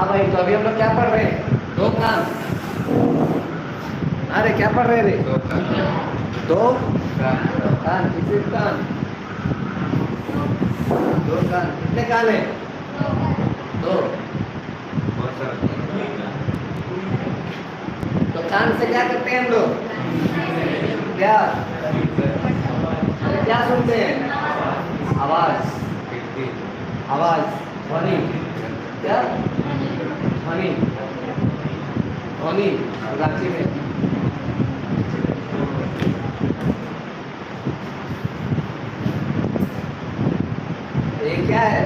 हाँ भाई, तो अभी हम लोग क्या पढ़ रहे हैं? दो कान। अरे क्या पढ़ रहे रे? दो कान। कितने कान? दो कान। कितने कान है? दो। तो कान से क्या करते हैं हम लोग? क्या? अरे क्या सुनते हैं? आवाज। आवाज, ध्वनि। क्या? ध्वनि। ध्वनि रांची में। ये क्या है?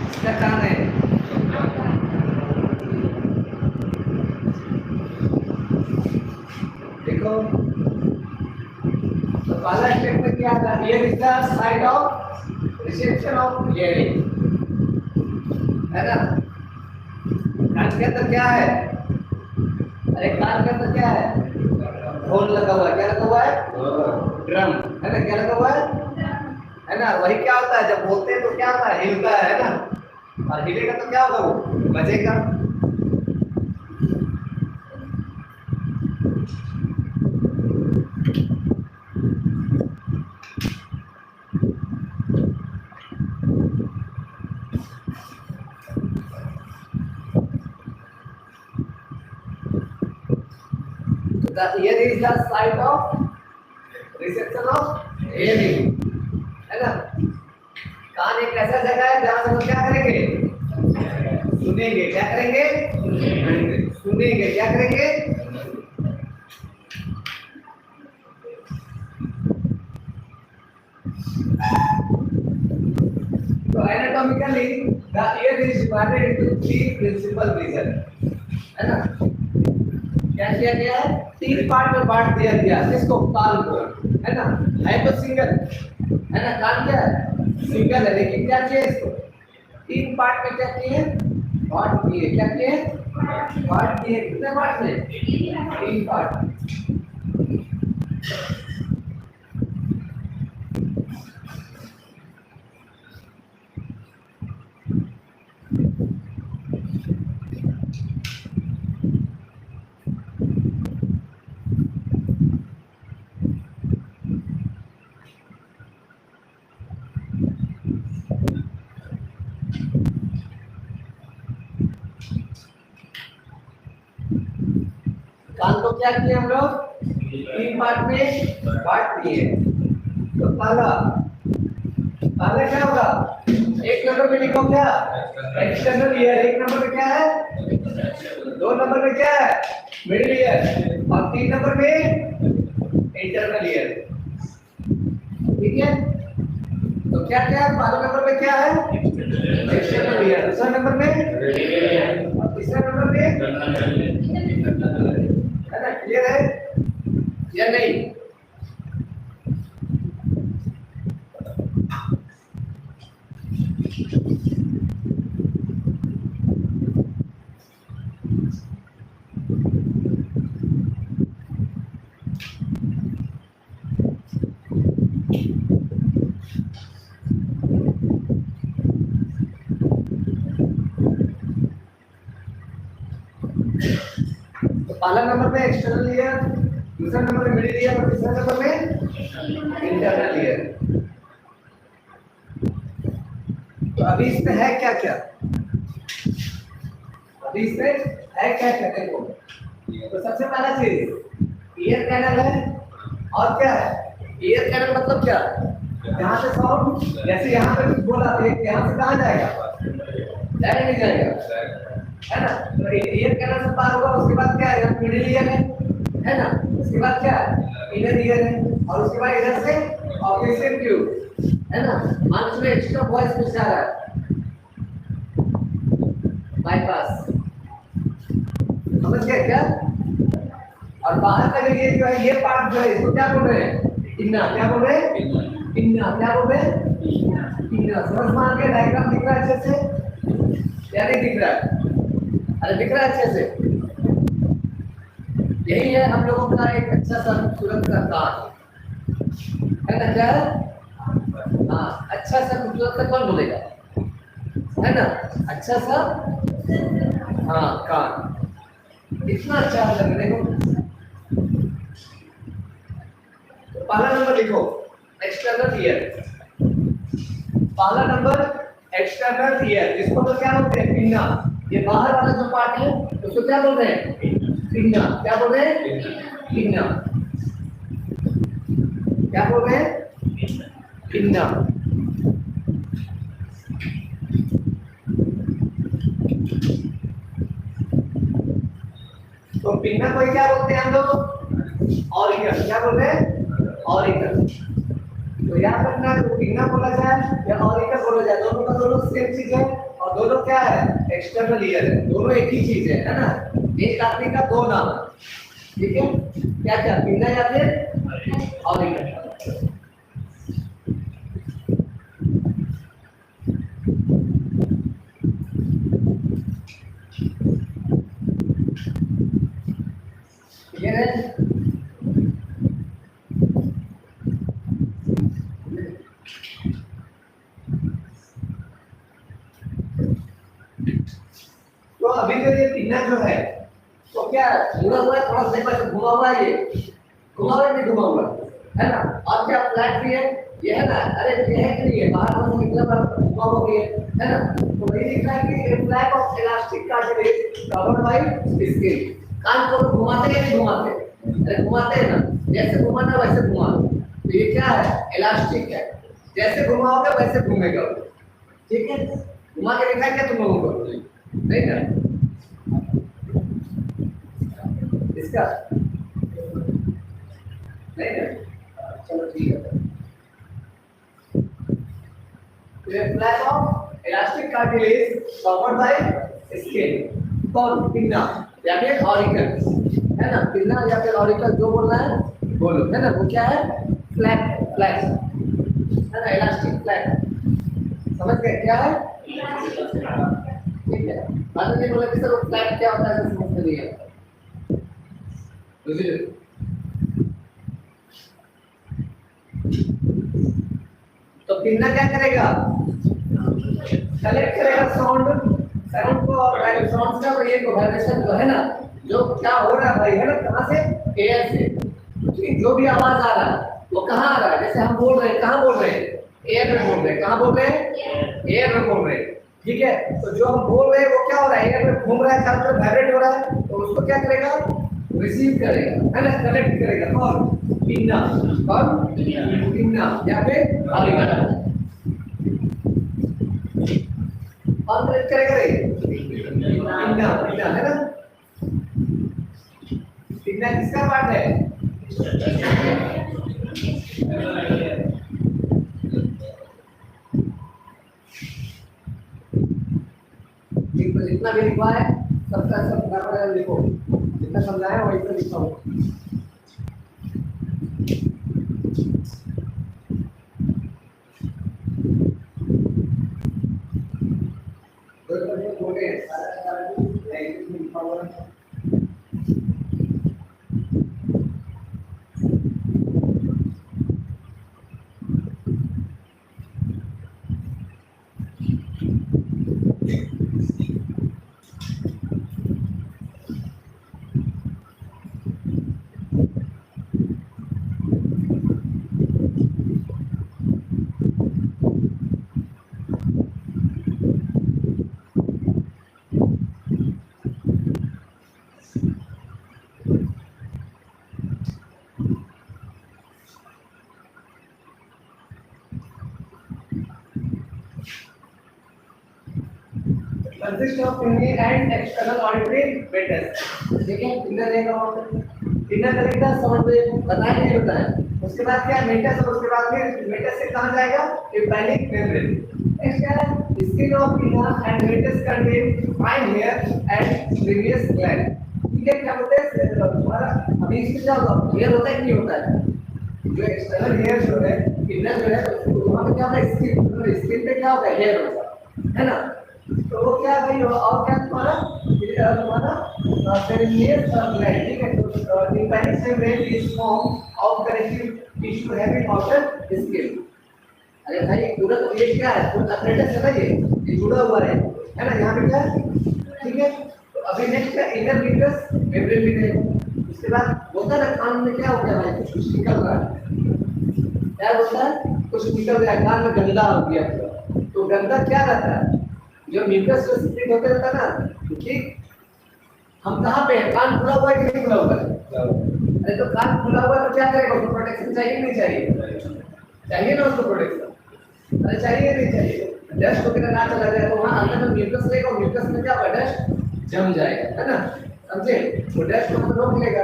इसका कान है। देखो, तो पहला स्टेप में क्या था? Here is the side of reception of hearing, है ना? कान के अंदर क्या है? अरे कान के अंदर क्या है? ढोल लगा हुआ है। क्या लगा हुआ है? ड्रम, है ना? क्या लगा हुआ है ना? वही क्या होता है, जब बोलते हैं तो क्या होता है? हिलता है ना? और हिलेगा तो क्या होगा? वो बजेगा। The ear is the site of reception of hearing, है ना? कान एक ऐसा जगह है जहाँ हम क्या करेंगे? सुनेंगे। क्या करेंगे? सुनेंगे। क्या करेंगे? तो anatomically the ear is divided into three principal regions, है ना? क्या किया गया है? तीन पार्ट में बांट दिया गया। किसको? कान को, है ना? है तो सिंगल, है ना? कान क्या है? सिंगल है, लेकिन क्या किया इसको? तीन पार्ट में क्या किए? बांट दिए। क्या किए? बांट दिए। कितने पार्ट में? तीन पार्ट। कान को क्या किए हम लोग? तीन पार्ट में बांट दिए। तो पहला क्या होगा? एक नंबर पे लिखो क्या? External ear. एक नंबर पे क्या है? दो नंबर पे क्या है? Middle ear. और तीन नंबर पे इंटरनल ईयर। ठीक है? तो क्या क्या है? पहले नंबर पे क्या है? External ear. दूसरा नंबर पे और तीसरा नंबर पे, है ना? क्लियर है या नहीं? तो पहला नंबर पे एक्सटर्नल ईयर, दूसरा नंबर पे मिडिल ईयर और तीसरा नंबर पे इंटरनल ईयर। तो अभी इसमें है क्या क्या? अभी इसमें है क्या क्या? देखो, तो सबसे पहला चीज ईयर कैनल है। और क्या है? ईयर कैनल मतलब क्या? जहाँ से साउंड, जैसे यहाँ पे बोला था, यहाँ से कहाँ जाएगा? जाएगा नहीं जाएगा, है ना? तो ईयर कैनल से पार होगा। उसके बाद क्या है? मिडिल ईयर है ना? उसके बाद क्या है? इनर ईयर है। और उसके बाद इधर से ऑक्सीजन ट्यूब, है ना? अंत में एक्स्ट्रा वॉइस मिल जा रहा है, बाईपास। समझ गए क्या? और बाहर का ये जो है, ये पार्ट जो है, इसको क्या बोल रहे हैं? इन्ना। क्या बोल रहे हैं? इन्ना। क्या बोल रहे हैं? इन्ना। समझ में आ गया? डायग्राम दिख रहा है अच्छे से या नहीं दिख रहा है? अरे दिख रहा है अच्छे से? यही है हम लोगों का एक अच्छा सा खूबसूरत सा कान, है ना? क्या? हाँ, अच्छा सा खूबसूरत सा कौन बोलेगा? है ना, अच्छा सा हाँ कान, इतना अच्छा लगने को। तो पहला नंबर लिखो एक्सटर्नल ईयर, पहला नंबर एक्सटर्नल ईयर, इसको तो क्या बोलते हैं, पिन्ना। ये बाहर वाला जो पार्ट है उसको क्या बोल रहे हैं, पिन्ना। क्या बोल रहे हैं, पिन्ना। क्या बोल रहे हैं, पिन्ना। तो पिन्ना को क्या बोलते हैं हम लोग, ऑरिकल। क्या बोल रहे हैं, ऑरिकल। तो याद रखना है, तो पिन्ना बोला जाए या ऑरिकल बोला जाए, दोनों का दोनों सेम चीज है, और दोनों क्या है, एक्सटर्नल ईयर है, दोनों एक ही चीज है ना। एक आदमी का दो नाम, ठीक है, क्या क्या, पिन्ना या फिर ऑरिकल। क्लियर है, तो अभी तो ये पिन्ना जो है तो क्या घुमा हुआ है, थोड़ा सा घुमा हुआ है, ये घुमा हुआ नहीं घुमा हुआ है ना। और क्या फ्लैट भी है, ये है ना, अरे ये है कि नहीं है, बाहर से निकला बाहर घुमा हुआ भी है ना। तो वही लिखा है कि flap of elastic cartilage covered by skin. कान को घुमाते हैं नहीं घुमाते, अरे घुमाते हैं ना, जैसे घुमाना वैसे घुमा। तो ये क्या है, इलास्टिक है, जैसे घुमाओगे वैसे घूमेगा, ठीक है। घुमा के दिखाएंगे तुम लोगों को, नहीं ना इसका, नहीं ना, चलो ठीक है। Flap of elastic cartilage covered by skin, कौन, पिन्ना या फिर ऑरिकल, है ना। पिन्ना या फिर ऑरिकल जो बोलना है बोलो, है ना। वो क्या है, फ्लैप, फ्लैप है ना, इलास्टिक फ्लैप, समझ गए क्या है, ठीक है। बाद में बोला कि सर फ्लैप क्या होता है, समझ में नहीं आता, बुझे। तो पिन्ना क्या करेगा, कलेक्ट करेगा साउंड, साउंड को, और साउंड का ये वाइब्रेशन जो है ना, जो क्या हो रहा है भाई, है ना, कहां से, एयर से, ठीक, जो भी आवाज आ रहा है वो कहां आ रहा है, जैसे हम बोल रहे हैं, कहां बोल रहे हैं, एयर में बोल रहे हैं, कहां बोल रहे हैं, एयर में बोल रहे हैं, ठीक है। तो जो हम बोल रहे हैं वो क्या हो रहा है, एयर में घूम रहा है, चारों तरफ वाइब्रेट हो रहा है, तो उसको क्या करेगा, रिसीव करेगा, है ना, कलेक्ट करेगा, कौन, पिन्ना, कौन, पिन्ना या फिर ऑरिकल, और कलेक्ट करेगा रे, पिन्ना, पिन्ना है ना। पिन्ना किसका पार्ट है, जितना भी लिखा है सबका सब बराबर लिखो, जितना समझाया वही तो लिखा हो। consist of internal and external auditory matters, ठीक है। इंनर रहेगा और इंनर तरीका समझ में बताया नहीं होता है। उसके बाद क्या मेटस, और उसके बाद फिर मेटस से कहां जाएगा, एम्पाइलिक मेम्ब्रेन। नेक्स्ट क्या है, skin of inner and meatus contain fine hair and previous gland, ठीक है। क्या बोलते हैं तुम्हारा, अभी इसमें क्या होता है, हेयर होता है कि नहीं होता है, जो एक्सटर्नल हेयर जो है, इनर जो है, वहां पे क्या होता है, स्किन, स्किन पे क्या होता है, हेयर होता है ना। तो वो क्या भाई, और क्या तुम्हारा, तुम्हारा पेरिनियस ग्लैंड, ठीक है। तो tympanic membrane is form of connective tissue having outer skin. अरे भाई पूरा तो ये क्या है, पूरा अपरेटस है भाई, ये जुड़ा हुआ है ना, यहाँ पे क्या है, ठीक है। तो अभी नेक्स्ट है इनर म्यूकस मेम्ब्रेन में रहेगा। उसके बाद होता है ना कान में क्या होता है भाई, कुछ निकल रहा है, क्या होता है, कुछ निकल रहा है, कान में गंदा हो गया पूरा। तो गंदा क्या रहता है, जो म्यूकस जो सीक्रेट होते रहता है ना, ठीक। हम कहाँ पे है, कान खुला हुआ है कि नहीं खुला हुआ है? अरे तो कान खुला हुआ है तो क्या करेगा, उसको प्रोटेक्शन चाहिए नहीं चाहिए? चाहिए ना उसको प्रोटेक्शन, अरे चाहिए नहीं चाहिए? डस्ट वगैरह ना चला जाए तो वहाँ अंदर में म्यूकस रहेगा, और म्यूकस में क्या होगा, डस्ट जम जाएगा, है ना, समझे। वो डस्ट को रोक लेगा,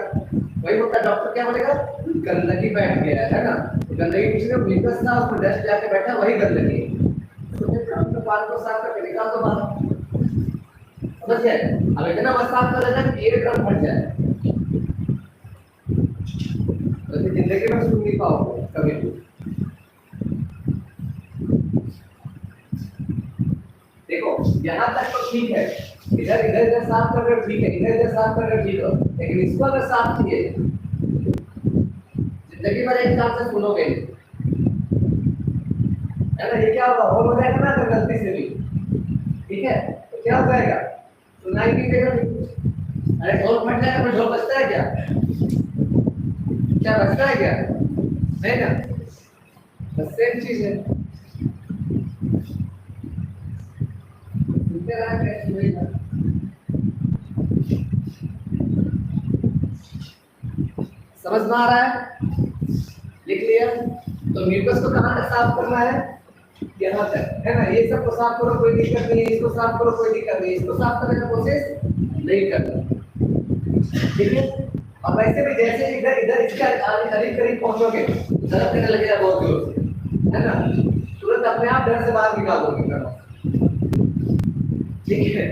वही होता है, डॉक्टर क्या बोलेगा, गंदगी बैठ गया है ना, तो गंदगी कुछ नहीं, म्यूकस था उसमें डस्ट जाके बैठा, वही गंदगी है। तो फिर कान को साफ करके निकाल दो बाहर, समझ गए। अब इतना बस साफ कर लेना कि एक ड्रम फट जाए, तो जिंदगी में सुन नहीं पाओगे कभी भी। देखो यहाँ तक तो ठीक है, इधर इधर इधर साफ कर रहे ठीक है, इधर इधर साफ कर रहे ठीक है, लेकिन इसको अगर साफ किए जिंदगी भर एक साथ से सुनोगे, है ना, ये क्या होगा, और हो जाएगा ना अगर गलती से भी, ठीक है, तो क्या हो जाएगा, सुनाई नहीं देगा कुछ। अरे ढोल फट जाएगा, फिर ढोल बजता है क्या, क्या बजता है क्या, नहीं ना, बस सेम चीज है। समझ में आ रहा है, लिख लिया। तो म्यूकस को कहाँ तक साफ करना है, यहाँ तक, है ना, ये सब को साफ करो कोई दिक्कत नहीं है, इसको साफ करो कोई दिक्कत नहीं है, इसको साफ करने का कोशिश नहीं करना, ठीक है। अब वैसे भी जैसे इधर इधर इसके करीब करीब पहुंचोगे दर्द करने लगेगा बहुत जोर से, है ना, तुरंत अपने आप डर से बाहर निकाल दोगे, ठीक है।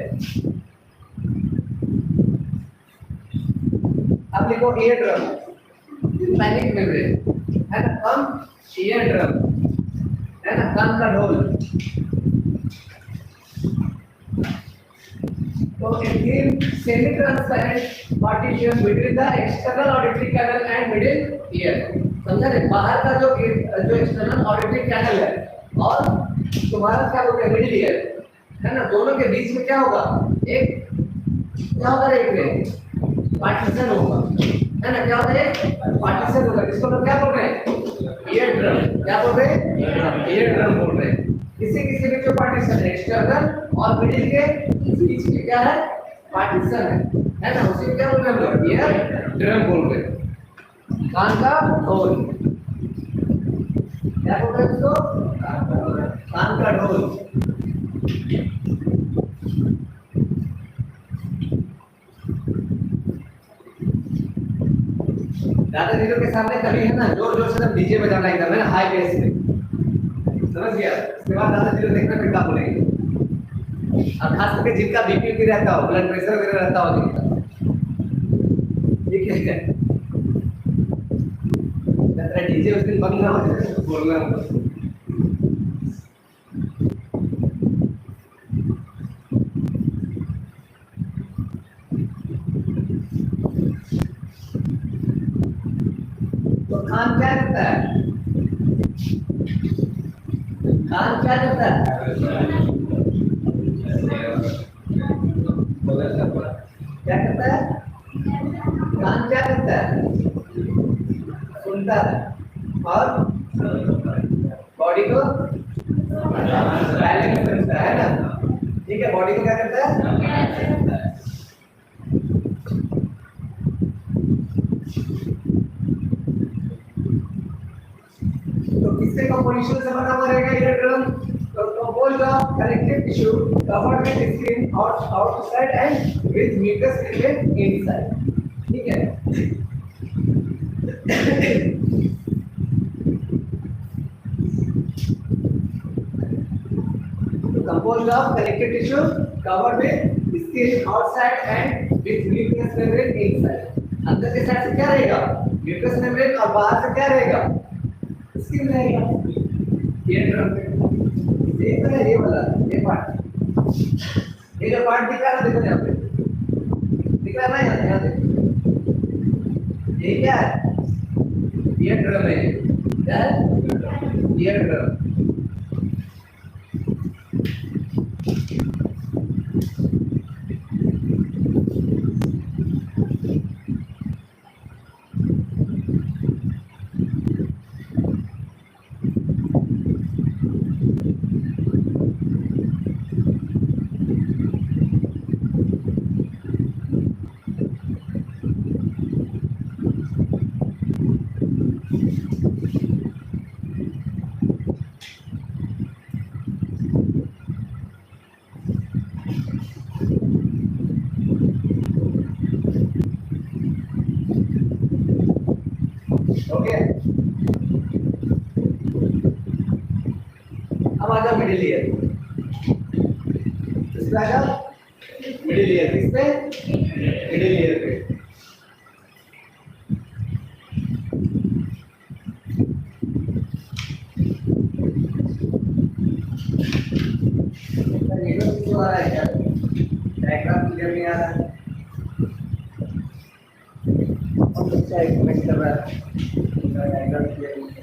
अब लिखो ईयर ड्रम, पैनिक मेम्ब्रेन, है ना, हम ईयर ड्रम, है ना, कान का ढोल। तो a thin semi-transparent partition between the external auditory canal and middle ear, समझा नहीं, बाहर का जो एक्सटर्नल ऑडिटरी कैनल है और तुम्हारा क्या बोलते हैं मिडिल ईयर, है ना, दोनों के बीच में क्या होगा, एक क्या होगा, एक पार्टीशन होगा, है ना, क्या होगा, एक पार्टीशन होगा, जिसको हम क्या बोल रहे हैं, ईयर ड्रम, क्या बोल रहे हैं, ईयर ड्रम बोल रहे हैं। किसी किसी में जो पार्टीशन है एक्सटर्नल और मिडिल के बीच में क्या है, पार्टीशन है ना, उसे क्या बोल रहे हैं हम लोग, ईयर ड्रम बोल रहे हैं। कान का ढोल, क्या बोल रहे हैं उसको, कान का ढोल। ज्यादा दिनों के सामने कभी है ना जोर जोर से डीजे बजाना एकदम, है ना, हाई बेस में, समझ गया। उसके बाद ज्यादा दिनों देखना फिर क्या बोलेंगे, और खास करके जिनका बीपी भी रहता हो, ब्लड प्रेशर वगैरह रहता हो जिनका, ठीक है, तेरा डीजे उस दिन बंद ना हो जाए बोलना। तो कान क्या करता है, कान क्या करता है, क्या करता है, कान क्या करता है, सुनता है और बॉडी को बैलेंस करता है ना, ठीक है, बॉडी को क्या करता है, तो किससे कंपोजिशन से बना हुआ रहेगा ईयर ड्रम, तो composed of connective tissue covered with skin outside and with mucous membrane inside, ठीक है। तो composed of connective tissue covered with skin outside and with mucous membrane inside. अंदर के साइड से क्या रहेगा, म्यूकस मेम्ब्रेन, और बाहर से क्या रहेगा, स्किन रहेगा। ये ड्रम देख रहे हैं, ये वाला ये पार्ट, ये जो पार्ट दिख रहा है देखो यहाँ पे दिख रहा है ना, यहाँ देखो ये क्या है, ये ड्रम है, क्या है, ये ड्रम। किस पे आएगा? Middle ear. किस पे? मिडिल ईयर पे। नेटवर्क क्यों आ रहा है क्या? डायग्राम क्लियर नहीं आ रहा है। और बच्चा एक कमेंट कर रहा है डायग्राम क्लियर नहीं है।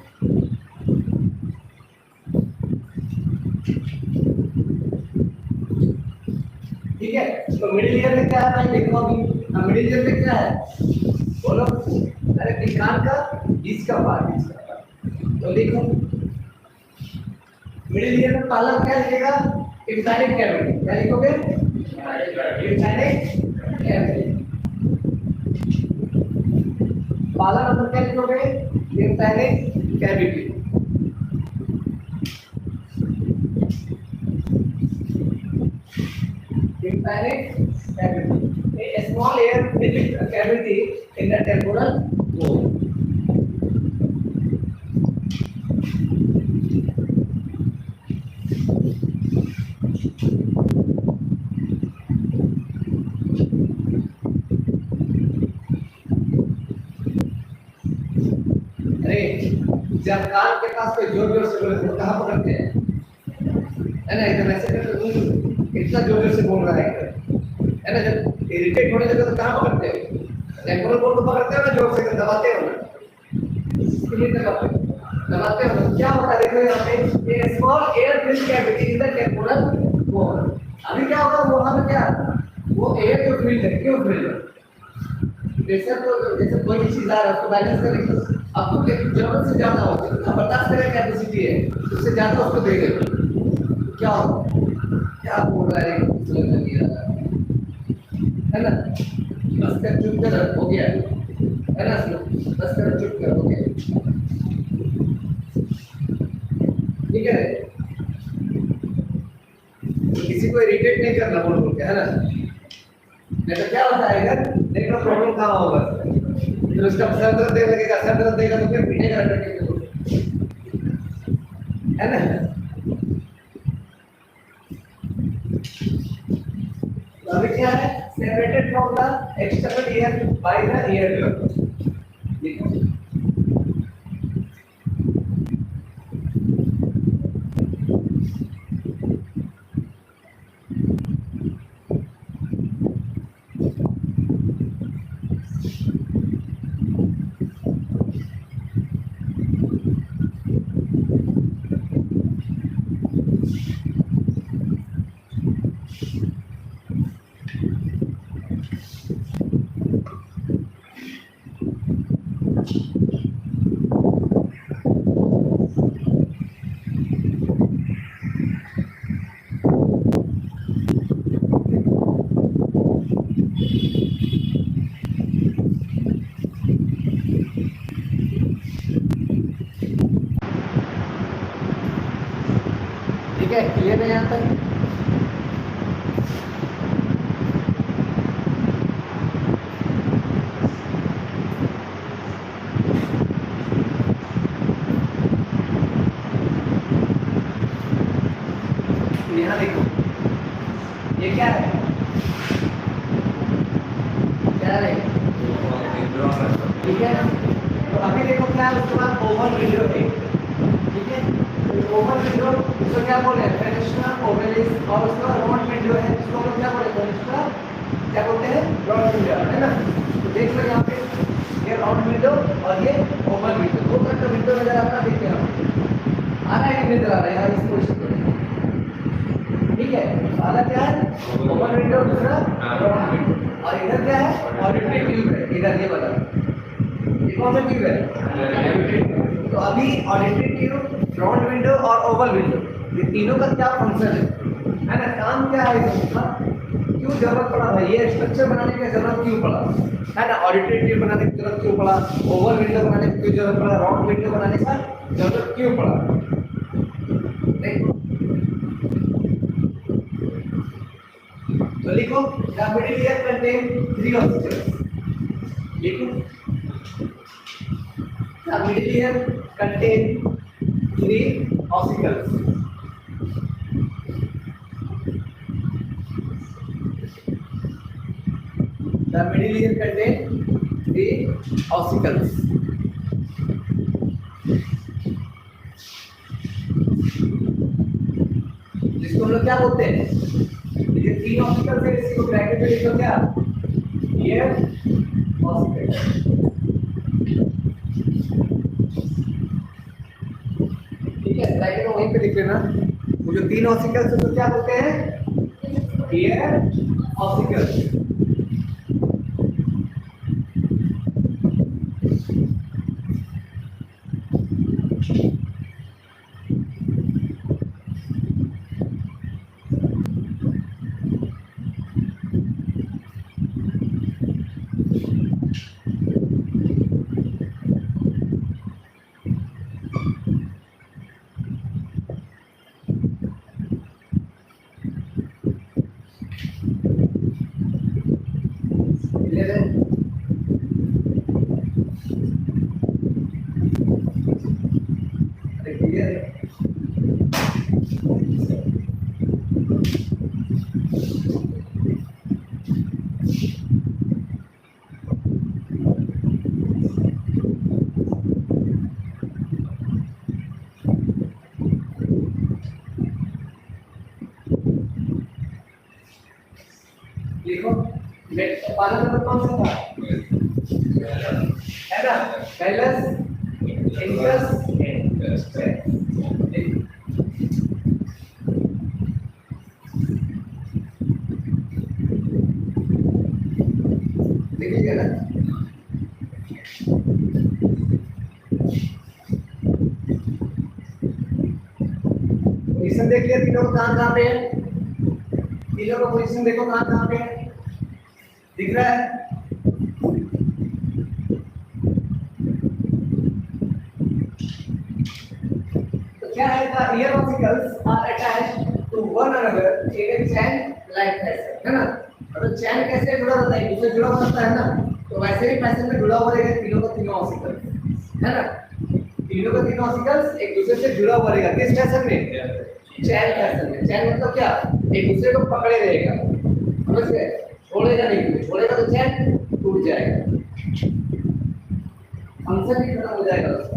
ठीक है, तो मिडिल ईयर में क्या है भाई? देखो अभी मिडिल ईयर में क्या है? बोलो। अरे विज्ञान का बीज का पार्ट। तो देखो मिडिल ईयर में पहला क्या लिखेगा? इम्पैनिक कैविटी। क्या लिखोगे? इम्पैनिक कैविटी। पहला नंबर क्या लिखोगे? इम्पैनिक cavity. Tympanic cavity, a small air-filled cavity in the temporal lobe. अरे जब कान के पास कोई जोर जोर से बोले तो कहाँ पकड़ते हैं? है ना? एकदम ऐसे करके इतना जोर जोर से बोल रहा है ना? जब इरिटेट होने लगता तो कहाँ पकड़ते हो? टेम्पोरल बोर्ड को पकड़ते हो ना, जोर से दबाते हो ना? इसलिए दबाते हो ना? क्या होता है देखो यहाँ पे, ये small air filled cavity in the temporal board. अभी क्या होगा वहाँ पे? क्या वो एयर जो फील्ड है, क्यों फील्ड है? जैसे तो जैसे कोई भी चीज आ रहा है उसको बैलेंस करने के आपको जरूरत से ज्यादा हो, जितना बर्दाश्त करने की कैपेसिटी है उससे ज्यादा उसको दे दे। क्या क्या बोल रहा है? समझ नहीं आ रहा है ना? बस कर, चुप कर, हो गया है ना? बस कर, चुप कर, हो गया। ठीक है, किसी को इरिटेट नहीं करना बोल बोल के, है ना? नहीं तो क्या होता है यार, देखो प्रॉब्लम कहाँ होगा? फिर उसका सर दर्द देने लगेगा, सर दर्द देगा तो फिर पीटेगा रटके को, है ना? तो अभी क्या है? Separated from the external year by the ear drum. ठीक है, क्लियर है यहाँ तक? यहाँ देखो, ये क्या है? क्या है? ठीक है, तो अभी देखो क्या है, उसके बाद ओवल विंडो है। ठीक है, ओवल विंडो इसको क्या बोले? फेनेस्ट्रा ओवलिस। और उसका राउंड विंडो है, इसको हम क्या बोले? फेनेस्ट्रा क्या बोलते हैं? राउंड विंडो, है ना? तो देख लो यहाँ पे, ये राउंड विंडो और ये ओवल विंडो, दो तरह का विंडो नजर आता है। देखते हैं आ रहा है कि नजर आ रहा है यहाँ इस पोजीशन पे? ठीक है, पहला क्या है? ओवल विंडो, दूसरा राउंड विंडो। और इधर क्या है? ऑडिटरी ट्यूब है। इधर ये वाला, ये कौन सा ट्यूब है? तो अभी ऑडिटरी ट्यूब, राउंड विंडो और ओवल विंडो, ये तीनों का क्या फंक्शन है ना? काम क्या है इसका? क्यों जरूरत पड़ा भाई? ये स्ट्रक्चर बनाने की जरूरत क्यों पड़ा, है ना? ऑडिटरी ट्यूब बनाने की जरूरत क्यों पड़ा? ओवल विंडो बनाने की क्यों जरूरत पड़ा? राउंड विंडो बनाने का जरूरत क्यों पड़ा? देखो तो लिखो, the middle ear contain 3 ossicles. लिखो, the middle ear contain 3 ossicles. The middle ear contain the ossicles. जिसको हम लोग क्या बोलते हैं, ये तीन ऑसिकल्स है, इसको ब्रैकेट में लिखो क्या, ईयर ऑसिकल। ठीक है, ब्रैकेट में वहीं पे लिख लेना। वो जो तीन ऑसिकल्स है तो क्या बोलते हैं, ईयर ऑसिकल। लिखो, पालन नंबर कौन सा था, है ना, पैलस इंकस देखिए ना। पोजीशन देख लिया तीनों का, कहाँ पे है, तीनों का पोजीशन देखो कहाँ पे है, दिख रहा है। तो क्या है, the ear ossicles are attached to one another in a chain like fashion, है ना। तो चैन कैसे जुड़ा रहता है, दूसरे जुड़ा होता है ना, तो वैसे ही फैशन में जुड़ा हुआ रहेगा तीनों का तीनों ऑसिकल, है ना। तीनों का तीनों ऑसिकल्स एक दूसरे से जुड़ा हुआ रहेगा, किस फैशन में, चैन फैशन में। चैन मतलब क्या, एक दूसरे को पकड़े रहेगा, समझ गए, छोड़ेगा नहीं, छोड़ेगा तो चैन टूट जाएगा, फंक्शन ही खत्म हो जाएगा उसका।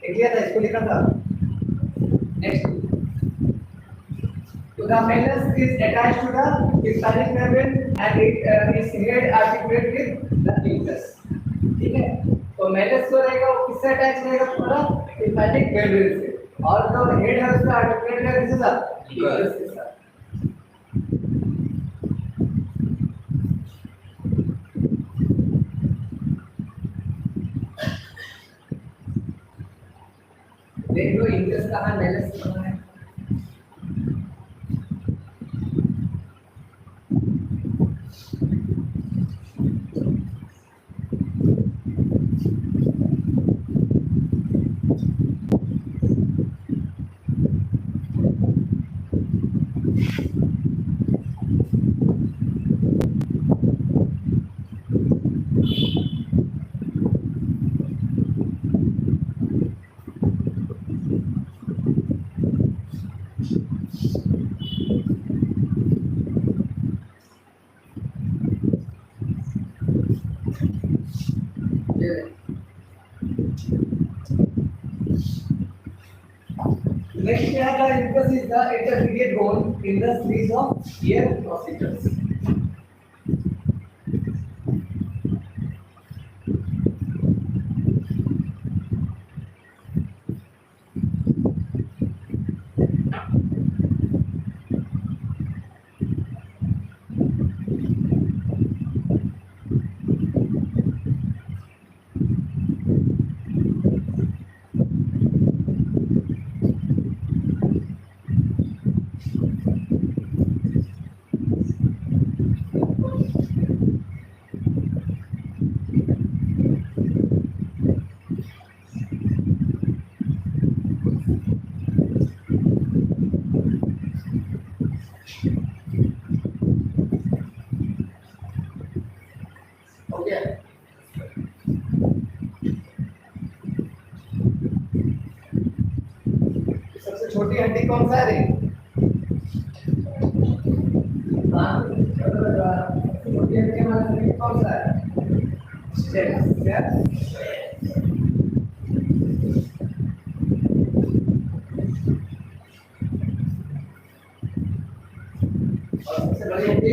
लिया था, इसको लिखा था। नेक्स्ट, तो the malleus is attached to the tympanic membrane and it is head articulate with the incus, ठीक है। तो malleus जो रहेगा वो किससे अटैच रहेगा, पूरा tympanic membrane से, और जो हेड है उसका आर्टिकुलेट है किसके साथ, incus के साथ। देख लो इंकस कहाँ, malleus कहाँ है। Next we have the discuss is the intermediate goal in the series of year procedures. Okay. सबसे छोटी हड्डी कौन सा है? सबसे छोटी हड्डी हमारे शरीर में कौन सा है? स्टेम क्या? और सबसे बड़ी हड्डी